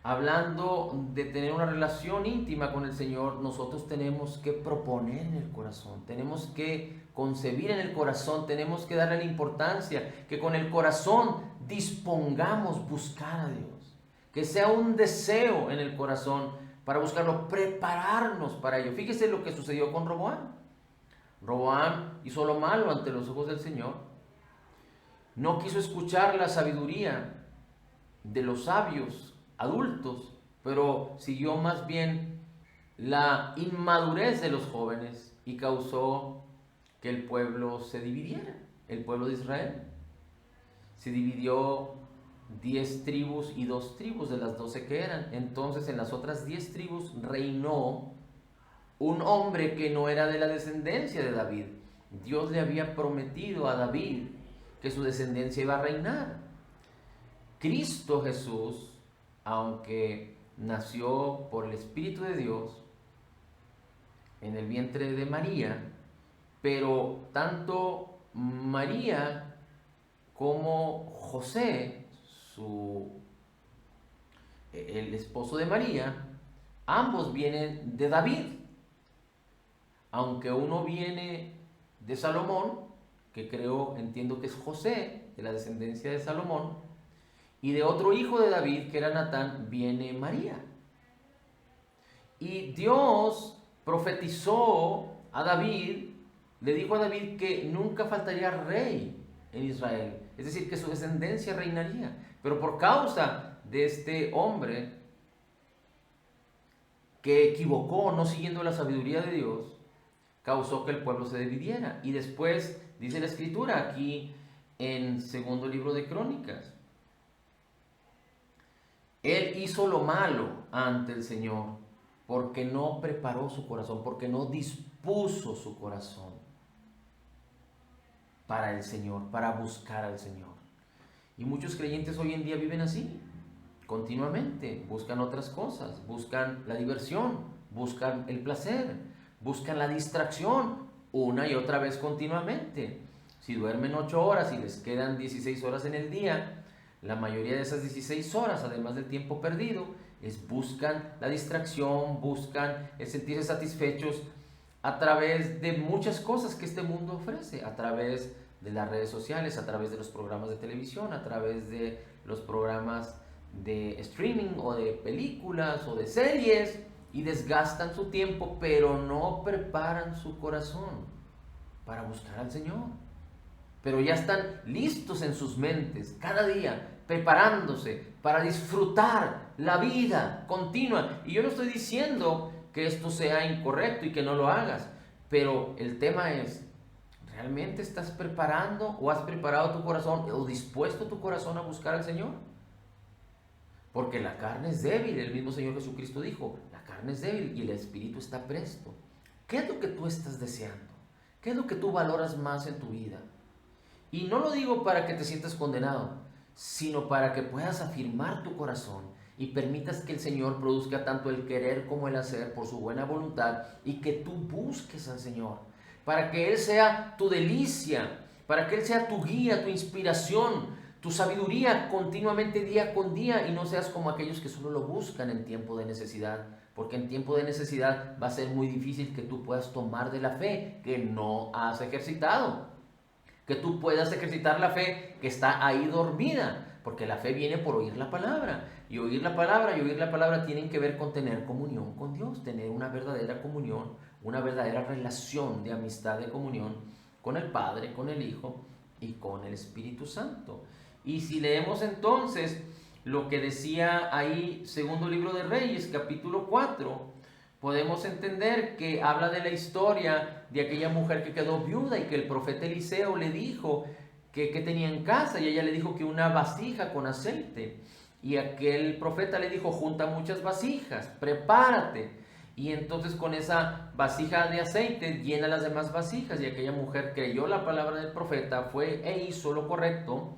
hablando de tener una relación íntima con el Señor, nosotros tenemos que proponer en el corazón, tenemos que concebir en el corazón, tenemos que darle la importancia, que con el corazón dispongamos buscar a Dios, que sea un deseo en el corazón para buscarlo, prepararnos para ello. Fíjese lo que sucedió con Roboam. Roboam hizo lo malo ante los ojos del Señor, no quiso escuchar la sabiduría de los sabios adultos, pero siguió más bien la inmadurez de los jóvenes y causó que el pueblo se dividiera. El pueblo de Israel se dividió 10 tribus y 2 tribus de las 12 que eran. Entonces en las otras 10 tribus reinó un hombre que no era de la descendencia de David. Dios le había prometido a David que su descendencia iba a reinar. Cristo Jesús, aunque nació por el Espíritu de Dios en el vientre de María, pero tanto María como José, el esposo de María, ambos vienen de David. Aunque uno viene de Salomón, que creo, entiendo que es José, de la descendencia de Salomón, y de otro hijo de David, que era Natán, viene María. Y Dios profetizó a David, le dijo a David que nunca faltaría rey en Israel, es decir, que su descendencia reinaría. Pero por causa de este hombre que equivocó, no siguiendo la sabiduría de Dios, causó que el pueblo se dividiera. Y después dice la escritura aquí en segundo libro de Crónicas, él hizo lo malo ante el Señor porque no preparó su corazón, porque no dispuso su corazón para el Señor, para buscar al Señor. Y muchos creyentes hoy en día viven así, continuamente, buscan otras cosas, buscan la diversión, buscan el placer, buscan la distracción una y otra vez continuamente. Si duermen 8 horas y les quedan 16 horas en el día, la mayoría de esas 16 horas, además del tiempo perdido, buscan la distracción, buscan el sentirse satisfechos a través de muchas cosas que este mundo ofrece, a través de las redes sociales, a través de los programas de televisión, a través de los programas de streaming o de películas o de series, y desgastan su tiempo, pero no preparan su corazón para buscar al Señor. Pero ya están listos en sus mentes cada día, preparándose para disfrutar la vida continua. Y yo no estoy diciendo que esto sea incorrecto y que no lo hagas, pero el tema es, ¿realmente estás preparando o has preparado tu corazón o dispuesto tu corazón a buscar al Señor? Porque la carne es débil, el mismo Señor Jesucristo dijo, la carne es débil y el espíritu está presto. ¿Qué es lo que tú estás deseando? ¿Qué es lo que tú valoras más en tu vida? Y no lo digo para que te sientas condenado, sino para que puedas afirmar tu corazón y permitas que el Señor produzca tanto el querer como el hacer por su buena voluntad, y que tú busques al Señor, para que Él sea tu delicia, para que Él sea tu guía, tu inspiración, tu sabiduría continuamente día con día, y no seas como aquellos que solo lo buscan en tiempo de necesidad, porque en tiempo de necesidad va a ser muy difícil que tú puedas tomar de la fe que no has ejercitado, que tú puedas ejercitar la fe que está ahí dormida, porque la fe viene por oír la palabra, y oír la palabra y oír la palabra tienen que ver con tener comunión con Dios, tener una verdadera comunión, una verdadera relación de amistad, de comunión con el Padre, con el Hijo y con el Espíritu Santo. Y si leemos entonces lo que decía ahí segundo libro de Reyes, capítulo 4, podemos entender que habla de la historia de aquella mujer que quedó viuda y que el profeta Eliseo le dijo que tenía en casa, y ella le dijo que una vasija con aceite, y aquel profeta le dijo, junta muchas vasijas, prepárate, y entonces con esa vasija de aceite llena las demás vasijas. Y aquella mujer creyó la palabra del profeta, fue e hizo lo correcto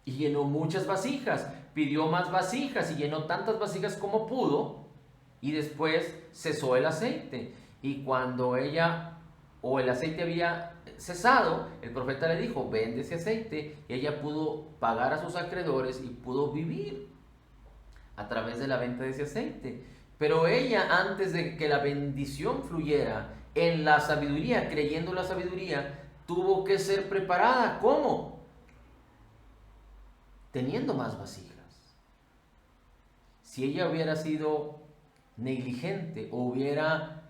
y llenó muchas vasijas, pidió más vasijas y llenó tantas vasijas como pudo, y después cesó el aceite. Y cuando ella o el aceite había cesado, el profeta le dijo, vende ese aceite, y ella pudo pagar a sus acreedores y pudo vivir. a través de la venta de ese aceite. Pero ella, antes de que la bendición fluyera en la sabiduría, creyendo en la sabiduría, tuvo que ser preparada. ¿Cómo? Teniendo más vasijas. Si ella hubiera sido negligente o hubiera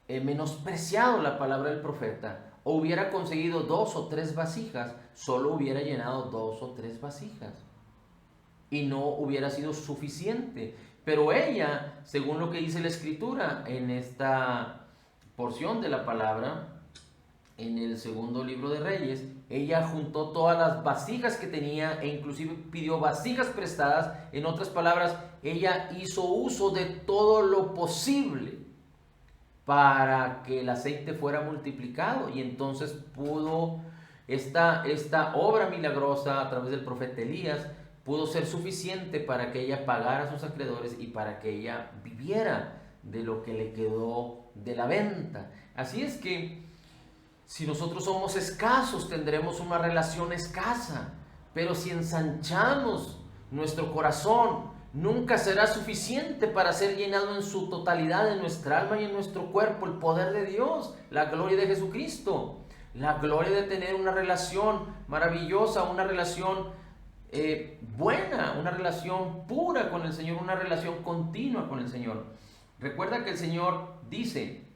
menospreciado la palabra del profeta, o hubiera conseguido 2 o 3 vasijas, solo hubiera llenado 2 o 3 vasijas y no hubiera sido suficiente. Pero ella, según lo que dice la escritura en esta porción de la palabra, en el segundo libro de Reyes, ella juntó todas las vasijas que tenía e inclusive pidió vasijas prestadas. En otras palabras, ella hizo uso de todo lo posible para que el aceite fuera multiplicado, y entonces pudo esta obra milagrosa a través del profeta Elías pudo ser suficiente para que ella pagara a sus acreedores y para que ella viviera de lo que le quedó de la venta. Así es que si nosotros somos escasos, tendremos una relación escasa, pero si ensanchamos nuestro corazón, nunca será suficiente para ser llenado en su totalidad en nuestra alma y en nuestro cuerpo el poder de Dios, la gloria de Jesucristo, la gloria de tener una relación maravillosa, una relación buena, una relación pura con el Señor, una relación continua con el Señor. Recuerda que el Señor dice,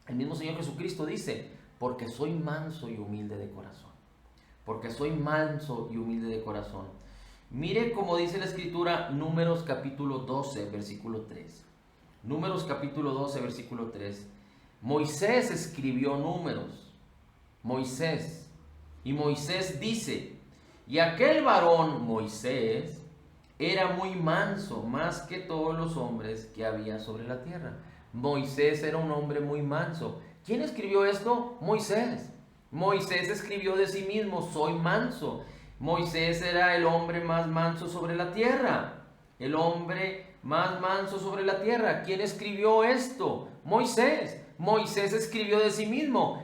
el mismo Señor Jesucristo dice, porque soy manso y humilde de corazón. Porque soy manso y humilde de corazón. Mire cómo dice la escritura, Números capítulo 12, versículo 3. Números capítulo 12, versículo 3. Moisés escribió Números. Moisés. Y Moisés dice, y aquel varón Moisés era muy manso, más que todos los hombres que había sobre la tierra. Moisés era un hombre muy manso. ¿Quién escribió esto? Moisés. Moisés escribió de sí mismo, soy manso. Moisés era el hombre más manso sobre la tierra. El hombre más manso sobre la tierra. ¿Quién escribió esto? Moisés. Moisés escribió de sí mismo,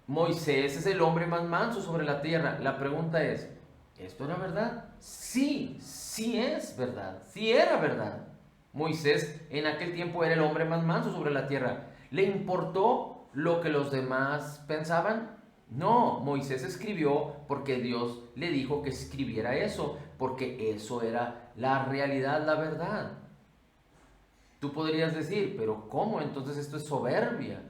Moisés es el hombre más manso sobre la tierra. La pregunta es, ¿esto era verdad? Sí, sí es verdad. Sí era verdad. Moisés en aquel tiempo era el hombre más manso sobre la tierra. ¿Le importó lo que los demás pensaban? No, Moisés escribió porque Dios le dijo que escribiera eso, porque eso era la realidad, la verdad. Tú podrías decir, pero ¿cómo? Entonces esto es soberbia,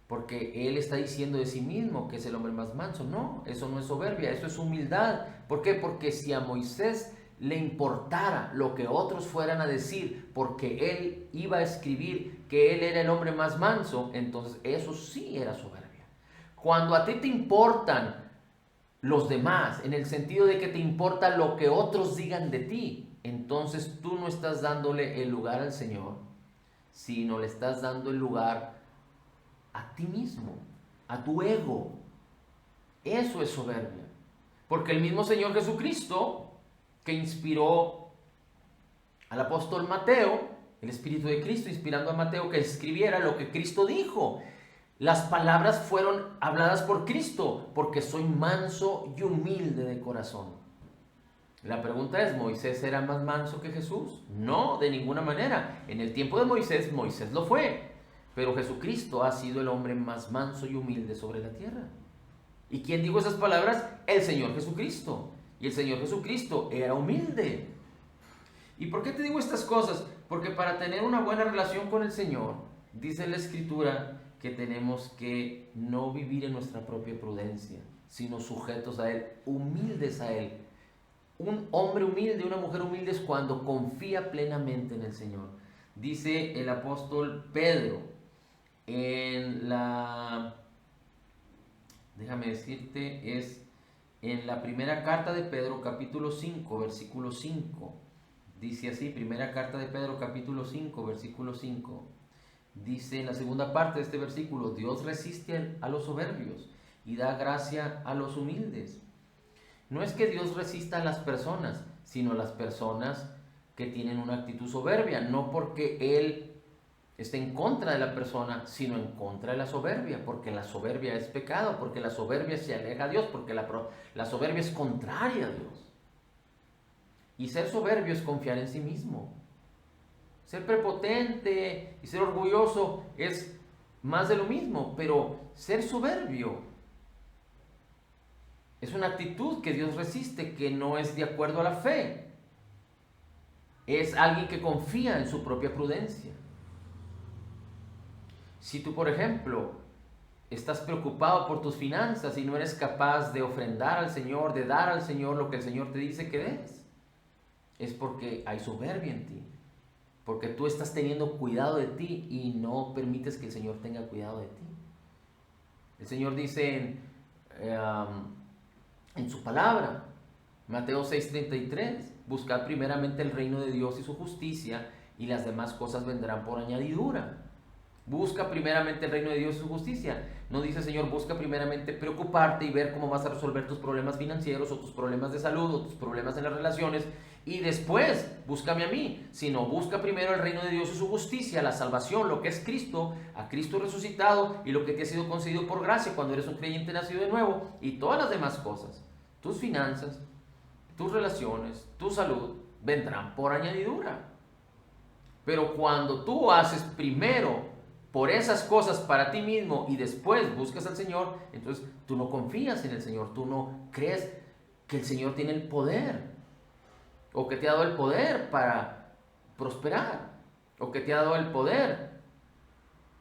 porque él está diciendo de sí mismo que es el hombre más manso. No, eso no es soberbia, eso es humildad. ¿Por qué? Porque si a Moisés le importara lo que otros fueran a decir, porque él iba a escribir que él era el hombre más manso, entonces eso sí era soberbia. Cuando a ti te importan los demás, en el sentido de que te importa lo que otros digan de ti, entonces tú no estás dándole el lugar al Señor, sino le estás dando el lugar a ti mismo, a tu ego. Eso es soberbia. Porque el mismo Señor Jesucristo, que inspiró al apóstol Mateo, el Espíritu de Cristo inspirando a Mateo que escribiera lo que Cristo dijo. Las palabras fueron habladas por Cristo, porque soy manso y humilde de corazón. La pregunta es, ¿Moisés era más manso que Jesús? No, de ninguna manera. En el tiempo de Moisés, Moisés lo fue. Pero Jesucristo ha sido el hombre más manso y humilde sobre la tierra. ¿Y quién dijo esas palabras? El Señor Jesucristo. Y el Señor Jesucristo era humilde. ¿Y por qué te digo estas cosas? Porque para tener una buena relación con el Señor, dice la Escritura que tenemos que no vivir en nuestra propia prudencia, sino sujetos a Él, humildes a Él. Un hombre humilde, una mujer humilde es cuando confía plenamente en el Señor. Dice el apóstol Pedro déjame decirte, es en la primera carta de Pedro, capítulo 5, versículo 5. Dice así, primera carta de Pedro, capítulo 5, versículo 5. Dice en la segunda parte de este versículo, Dios resiste a los soberbios y da gracia a los humildes. No es que Dios resista a las personas, sino a las personas que tienen una actitud soberbia, no porque Él esté en contra de la persona, sino en contra de la soberbia, porque la soberbia es pecado, porque la soberbia se aleja a Dios, porque la soberbia es contraria a Dios. Y ser soberbio es confiar en sí mismo. Ser prepotente y ser orgulloso es más de lo mismo, pero ser soberbio es una actitud que Dios resiste, que no es de acuerdo a la fe. Es alguien que confía en su propia prudencia. Si tú, por ejemplo, estás preocupado por tus finanzas y no eres capaz de ofrendar al Señor, de dar al Señor lo que el Señor te dice que des, es porque hay soberbia en ti, porque tú estás teniendo cuidado de ti y no permites que el Señor tenga cuidado de ti. El Señor dice en su palabra, Mateo 6:33, buscad primeramente el reino de Dios y su justicia, y las demás cosas vendrán por añadidura. Busca primeramente el reino de Dios y su justicia. No dice, Señor, busca primeramente preocuparte y ver cómo vas a resolver tus problemas financieros o tus problemas de salud o tus problemas en las relaciones y después búscame a mí. Sino busca primero el reino de Dios y su justicia, la salvación, lo que es Cristo, a Cristo resucitado y lo que te ha sido concedido por gracia cuando eres un creyente nacido de nuevo, y todas las demás cosas, tus finanzas, tus relaciones, tu salud, vendrán por añadidura. Pero cuando tú haces primero por esas cosas para ti mismo y después buscas al Señor, entonces tú no confías en el Señor, tú no crees que el Señor tiene el poder, o que te ha dado el poder para prosperar, o que te ha dado el poder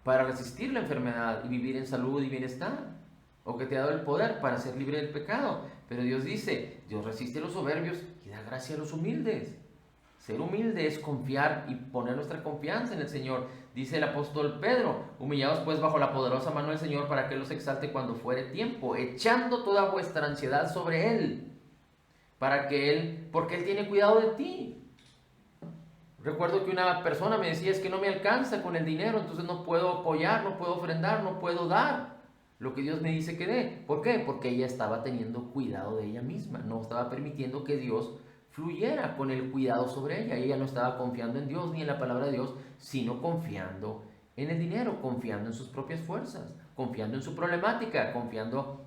para resistir la enfermedad y vivir en salud y bienestar, o que te ha dado el poder para ser libre del pecado. Pero Dios dice, Dios resiste a los soberbios y da gracia a los humildes. Ser humilde es confiar y poner nuestra confianza en el Señor. Dice el apóstol Pedro, humillaos pues bajo la poderosa mano del Señor para que Él los exalte cuando fuere tiempo, echando toda vuestra ansiedad sobre Él, porque Él tiene cuidado de ti. Recuerdo que una persona me decía, es que no me alcanza con el dinero, entonces no puedo apoyar, no puedo ofrendar, no puedo dar lo que Dios me dice que dé. ¿Por qué? Porque ella estaba teniendo cuidado de ella misma, no estaba permitiendo que Dios fluyera con el cuidado sobre ella. Ella no estaba confiando en Dios ni en la palabra de Dios, sino confiando en el dinero, confiando en sus propias fuerzas, confiando en su problemática, confiando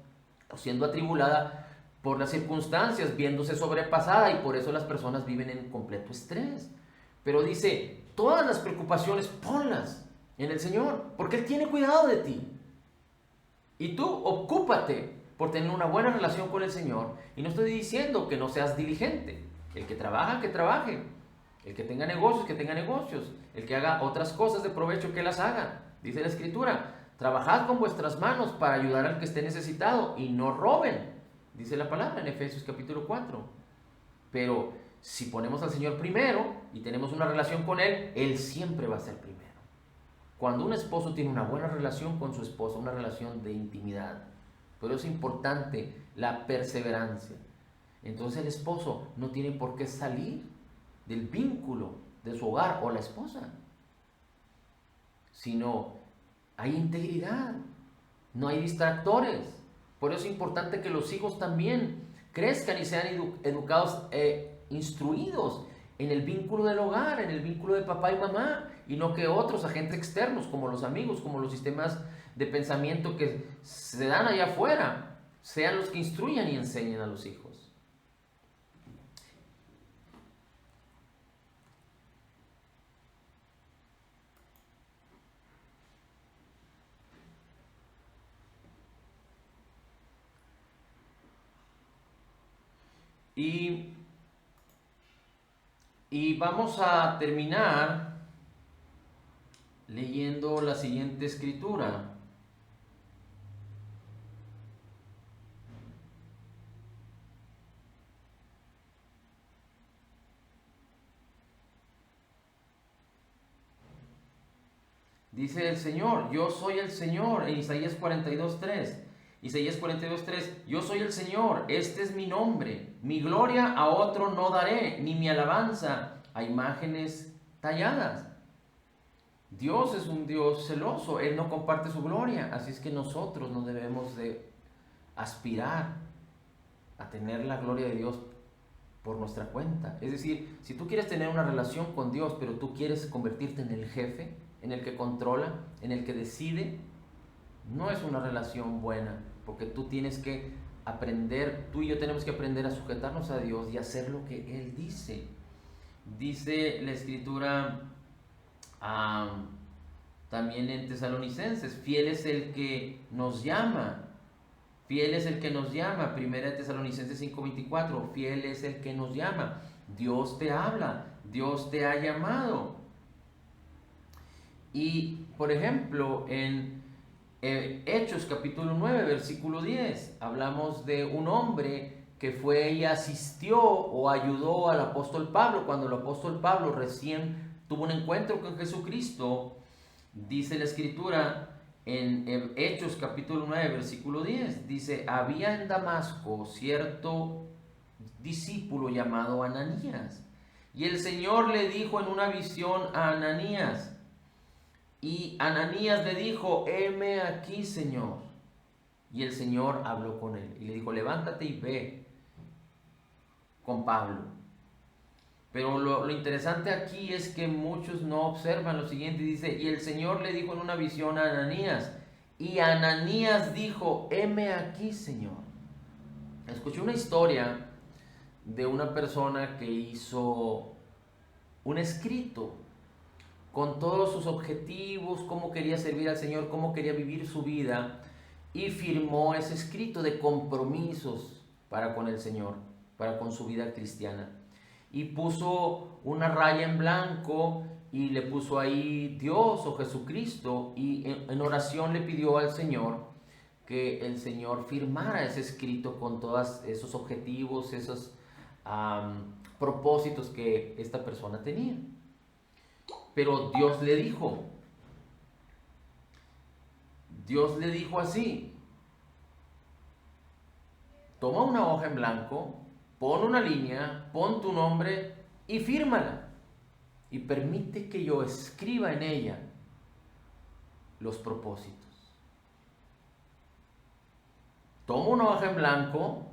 o siendo atribulada por las circunstancias, viéndose sobrepasada, y por eso las personas viven en completo estrés. Pero dice, todas las preocupaciones ponlas en el Señor, porque Él tiene cuidado de ti. Y tú ocúpate por tener una buena relación con el Señor. Y no estoy diciendo que no seas diligente. El que trabaja, que trabaje. El que tenga negocios, que tenga negocios. El que haga otras cosas de provecho, que las haga. Dice la Escritura, trabajad con vuestras manos para ayudar al que esté necesitado y no roben. Dice la palabra en Efesios capítulo 4. Pero si ponemos al Señor primero y tenemos una relación con Él, Él siempre va a ser primero. Cuando un esposo tiene una buena relación con su esposa, una relación de intimidad, pero es importante la perseverancia. Entonces el esposo no tiene por qué salir del vínculo de su hogar o la esposa, sino hay integridad, no hay distractores. Por eso es importante que los hijos también crezcan y sean educados e instruidos en el vínculo del hogar, en el vínculo de papá y mamá, y no que otros agentes externos, como los amigos, como los sistemas de pensamiento que se dan allá afuera, sean los que instruyan y enseñen a los hijos. Y vamos a terminar leyendo la siguiente escritura. Dice el Señor, yo soy el Señor, en Isaías 42:3. Isaías 42:3, yo soy el Señor, este es mi nombre, mi gloria a otro no daré, ni mi alabanza a imágenes talladas. Dios es un Dios celoso, Él no comparte su gloria, así es que nosotros no debemos de aspirar a tener la gloria de Dios por nuestra cuenta. Es decir, si tú quieres tener una relación con Dios, pero tú quieres convertirte en el jefe, en el que controla, en el que decide, no es una relación buena, porque tú tienes que aprender, tú y yo tenemos que aprender a sujetarnos a Dios y hacer lo que Él dice. Dice la Escritura también en Tesalonicenses, fiel es el que nos llama. Fiel es el que nos llama. Primera de Tesalonicenses 5:24. Fiel es el que nos llama. Dios te habla. Dios te ha llamado. Y, por ejemplo, en Hechos capítulo 9, versículo 10, hablamos de un hombre que fue y asistió o ayudó al apóstol Pablo cuando el apóstol Pablo recién tuvo un encuentro con Jesucristo. Dice la Escritura en Hechos capítulo 9, versículo 10, dice, había en Damasco cierto discípulo llamado Ananías, y el Señor le dijo en una visión a Ananías, y Ananías le dijo, heme aquí, Señor. Y el Señor habló con él y le dijo, levántate y ve con Pablo. Pero lo interesante aquí es que muchos no observan lo siguiente. Dice, y el Señor le dijo en una visión a Ananías, y Ananías dijo, heme aquí, Señor. Escuché una historia de una persona que hizo un escrito con todos sus objetivos, cómo quería servir al Señor, cómo quería vivir su vida, y firmó ese escrito de compromisos para con el Señor, para con su vida cristiana. Y puso una raya en blanco y le puso ahí Dios o Jesucristo, y en oración le pidió al Señor que el Señor firmara ese escrito con todos esos objetivos, esos propósitos que esta persona tenía. Pero Dios le dijo así, toma una hoja en blanco, pon una línea, pon tu nombre y fírmala. Y permite que yo escriba en ella los propósitos. Toma una hoja en blanco,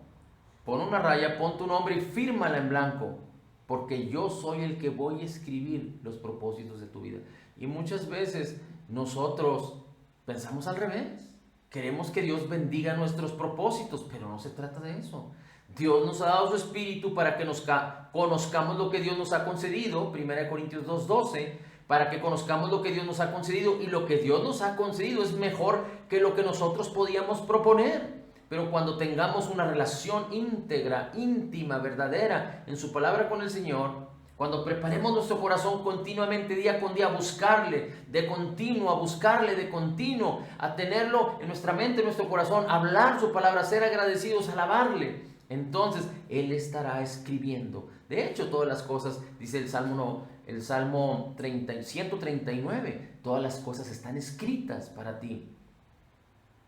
pon una raya, pon tu nombre y fírmala en blanco. Porque yo soy el que voy a escribir los propósitos de tu vida. Y muchas veces nosotros pensamos al revés. Queremos que Dios bendiga nuestros propósitos, pero no se trata de eso. Dios nos ha dado su Espíritu para que conozcamos lo que Dios nos ha concedido, 1 Corintios 2:12, para que conozcamos lo que Dios nos ha concedido, y lo que Dios nos ha concedido es mejor que lo que nosotros podíamos proponer. Pero cuando tengamos una relación íntegra, íntima, verdadera en su palabra con el Señor, cuando preparemos nuestro corazón continuamente, día con día, a buscarle de continuo, a buscarle de continuo, a tenerlo en nuestra mente, en nuestro corazón, a hablar su palabra, a ser agradecidos, a alabarle, entonces Él estará escribiendo. De hecho, todas las cosas, dice el Salmo 139, todas las cosas están escritas para ti.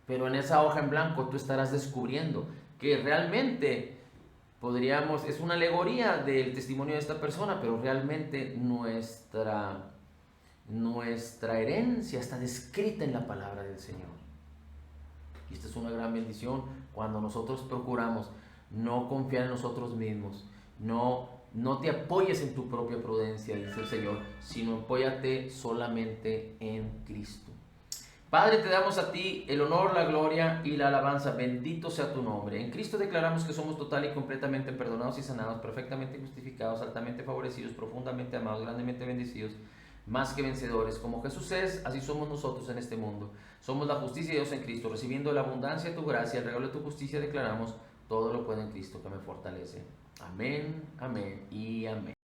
Pero en esa hoja en blanco tú estarás descubriendo que realmente es una alegoría del testimonio de esta persona, pero realmente nuestra herencia está descrita en la palabra del Señor. Y esta es una gran bendición cuando nosotros procuramos no confiar en nosotros mismos, no te apoyes en tu propia prudencia, dice el Señor, sino apóyate solamente en Cristo. Padre, te damos a ti el honor, la gloria y la alabanza. Bendito sea tu nombre. En Cristo declaramos que somos total y completamente perdonados y sanados, perfectamente justificados, altamente favorecidos, profundamente amados, grandemente bendecidos, más que vencedores. Como Jesús es, así somos nosotros en este mundo. Somos la justicia de Dios en Cristo, recibiendo la abundancia de tu gracia, el regalo de tu justicia, declaramos, todo lo puedo en Cristo que me fortalece. Amén, amén y amén.